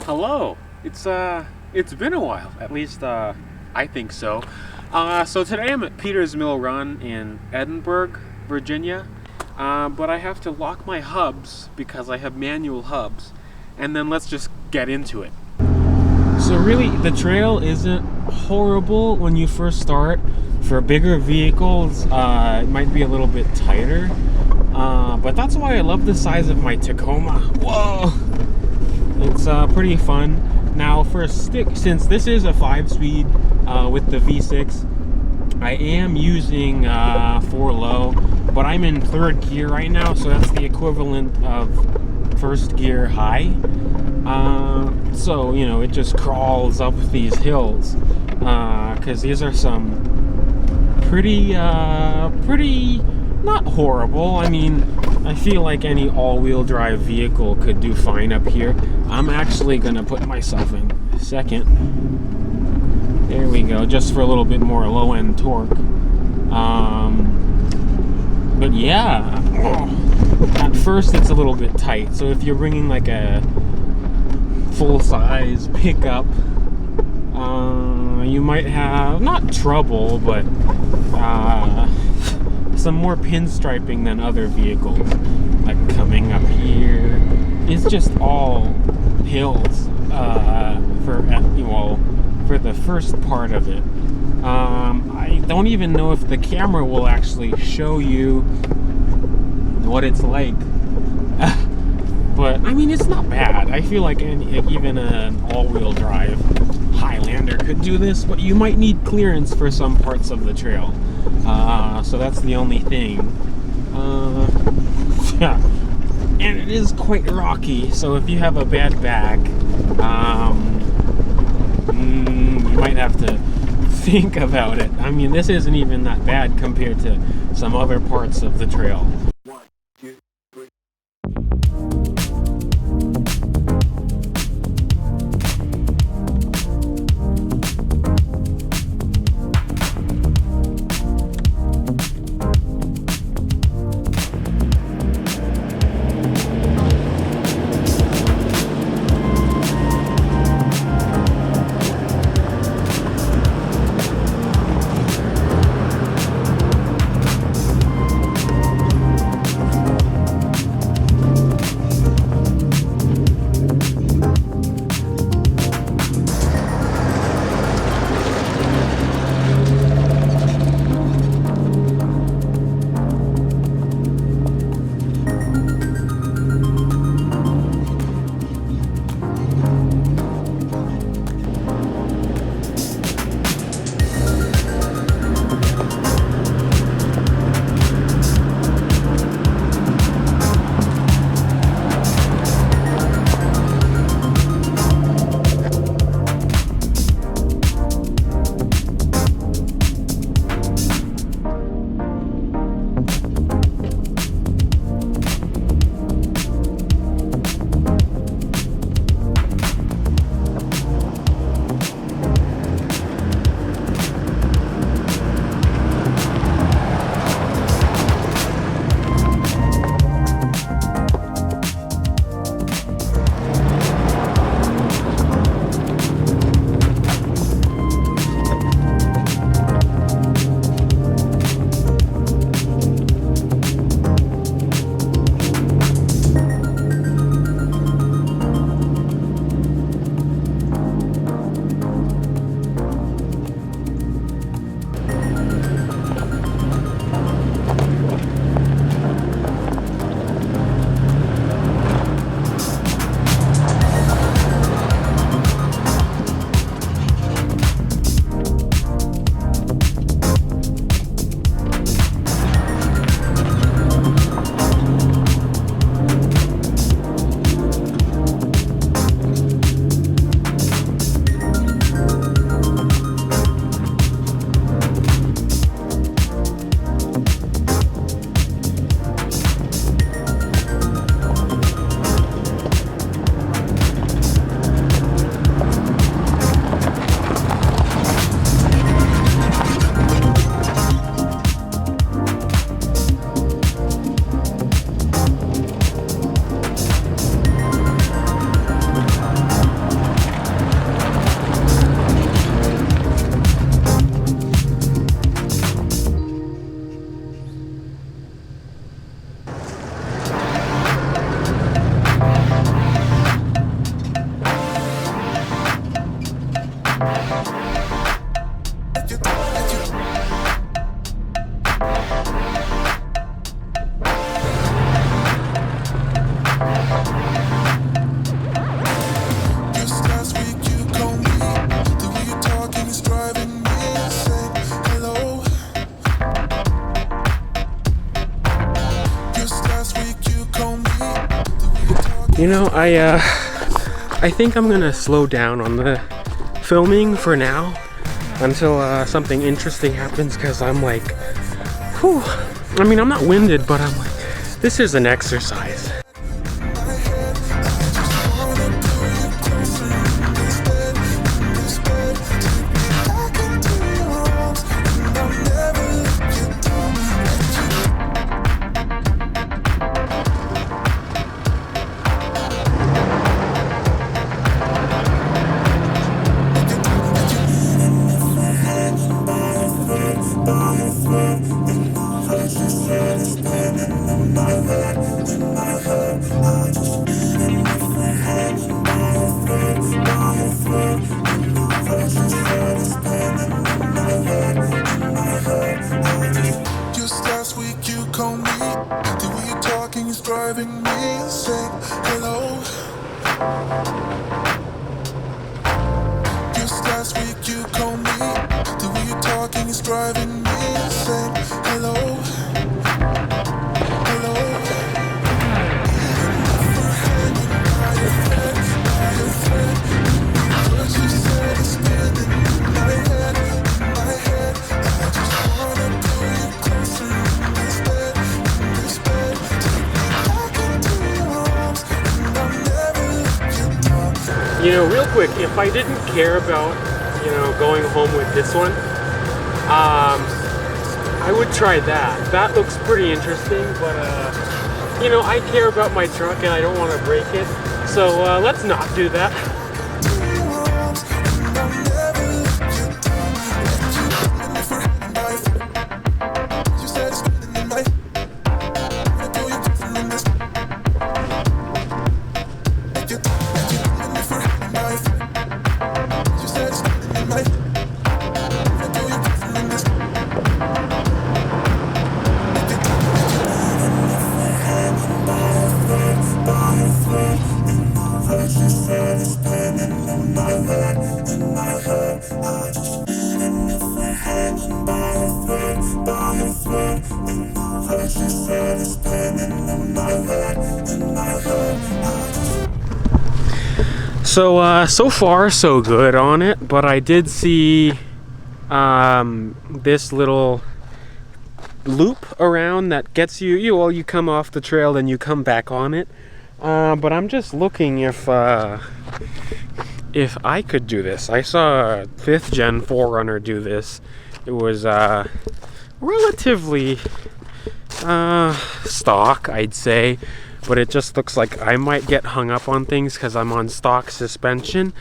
Hello. It's been a while. At least I think so. So today I'm at Peters Mill Run in Edinburgh, Virginia. But I have to lock my hubs because I have manual hubs. And then let's just get into it. So really, the trail isn't horrible when you first start. For bigger vehicles, it might be a little bit tighter. But that's why I love the size of my Tacoma. Whoa! It's pretty fun. Now for a stick, since this is a 5-speed with the V6, I am using 4 low, but I'm in 3rd gear right now, so that's the equivalent of 1st gear high. So, you know, it just crawls up these hills, because these are some pretty, not horrible. I mean, I feel like any all-wheel drive vehicle could do fine up here. I'm actually gonna put myself in 2nd. There we go, just for a little bit more low-end torque. But yeah, at first it's a little bit tight. So if you're bringing like a full-size pickup, you might have not trouble, but some more pinstriping than other vehicles. Like coming up here, it's just all hills for the first part of it. I don't even know if the camera will actually show you what it's like. But I mean, it's not bad. I feel like even an all-wheel drive Highlander could do this, but you might need clearance for some parts of the trail. So that's the only thing. Yeah. And it is quite rocky, so if you have a bad back, you might have to think about it. I mean, this isn't even that bad compared to some other parts of the trail. You know, I think I'm gonna slow down on the filming for now until something interesting happens, because I'm like, whew. I mean, I'm not winded, but I'm like, this is an exercise. Just last week you called me. The way you're talking is driving me insane. Hello. Just last week you called me. The way you're talking is driving me insane. Hello. Hello. We're hanging by a thread, by a thread. What you said is spinning in my head, in my head. I just wanna pull you closer in this bed, in this bed. Take me back into your arms, and I'll never let you down. You know, real quick, if I didn't care about, you know, going home with this one, I would try that. That looks pretty interesting, but you know, I care about my truck and I don't want to break it, so let's not do that. So far so good on it, but I did see this little loop around that gets you come off the trail and you come back on it, but I'm just looking if I could do this. I saw a 5th gen 4Runner do this. It was relatively stock, I'd say, but it just looks like I might get hung up on things because I'm on stock suspension.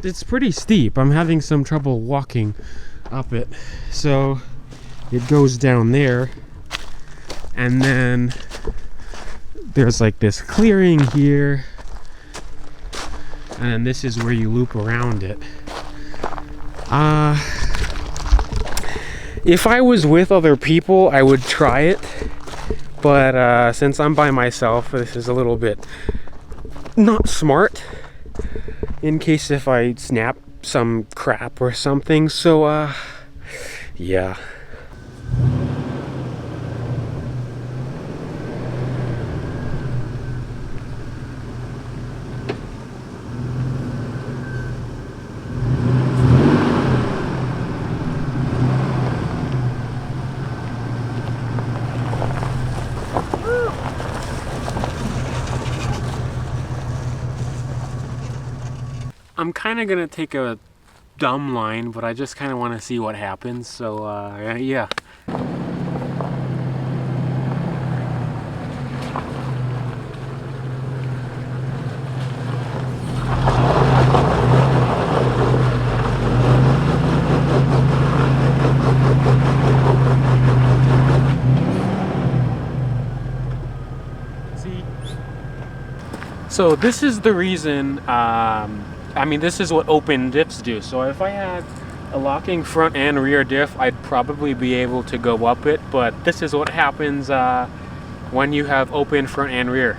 It's pretty steep. I'm having some trouble walking up it. So it goes down there, and then there's like this clearing here, and this is where you loop around it. If I was with other people, I would try it, but since I'm by myself, this is a little bit not smart in case if I snap some crap or something. So yeah. I'm kind of gonna take a dumb line, but I just kind of want to see what happens, so yeah. So this is the reason, I mean, this is what open diffs do. So if I had a locking front and rear diff, I'd probably be able to go up it, but this is what happens when you have open front and rear.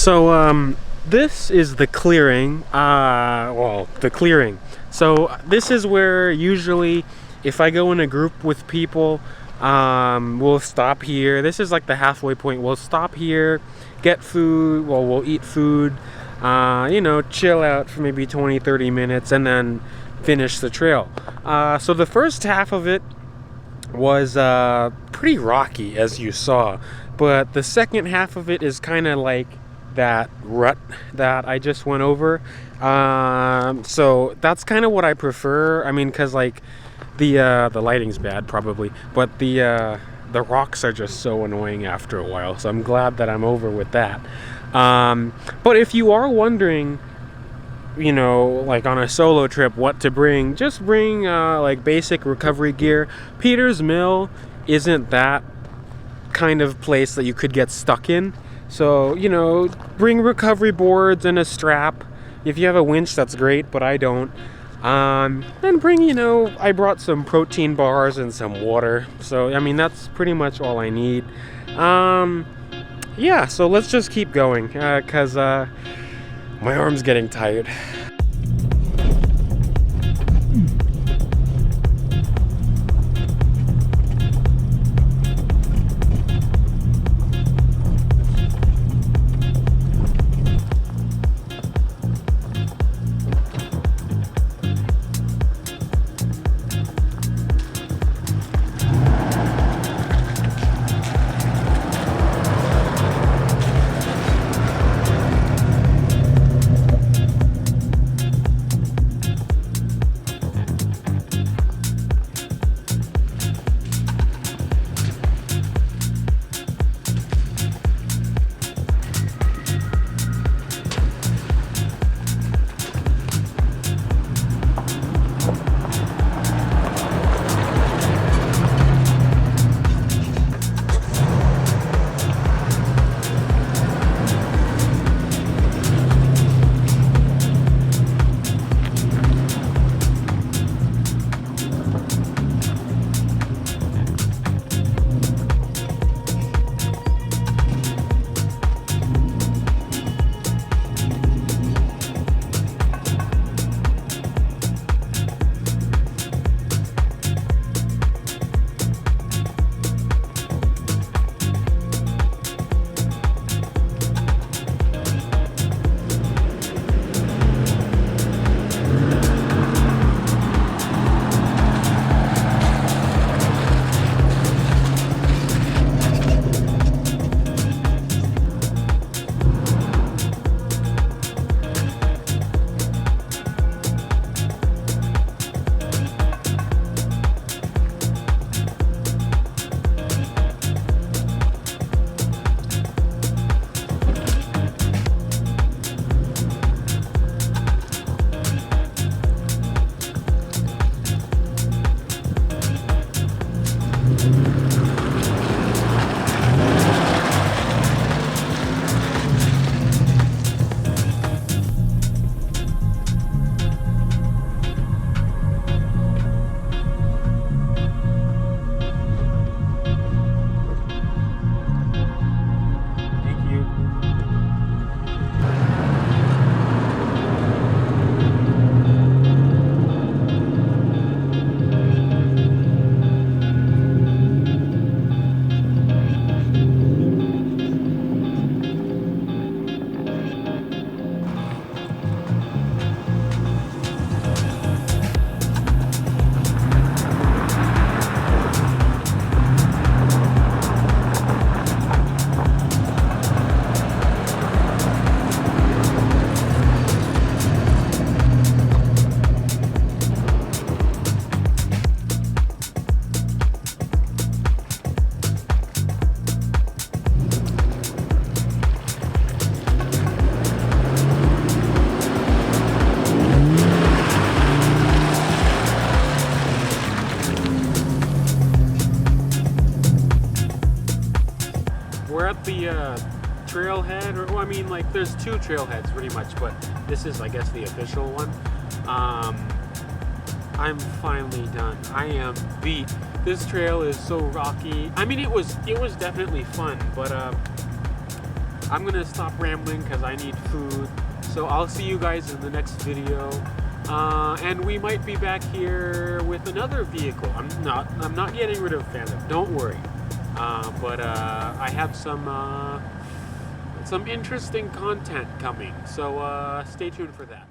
So this is the clearing. Well, the clearing. So this is where usually, if I go in a group with people, we'll stop here. This is like the halfway point. We'll stop here, get food. Well, we'll eat food. You know, chill out for maybe 20-30 minutes, and then finish the trail. So the first half of it was pretty rocky, as you saw, but the second half of it is kind of like that rut that I just went over. So that's kind of what I prefer. I mean, because like the lighting's bad probably, but the rocks are just so annoying after a while, so I'm glad that I'm over with that. But if you are wondering, you know, like on a solo trip, what to bring, just bring like basic recovery gear. Peter's Mill isn't that kind of place that you could get stuck in, so you know, bring recovery boards and a strap. If you have a winch, that's great, but I don't. And bring, you know, I brought some protein bars and some water, so I mean that's pretty much all I need. Yeah, so let's just keep going, because my arm's getting tired. trailhead, or well, I mean, like, there's two trailheads pretty much, but this is, I guess, the official one. I'm finally done. I am beat. This trail is so rocky. I mean, it was definitely fun, but I'm gonna stop rambling because I need food. So I'll see you guys in the next video. And we might be back here with another vehicle. I'm not getting rid of Phantom, don't worry. But I have some interesting content coming, so stay tuned for that.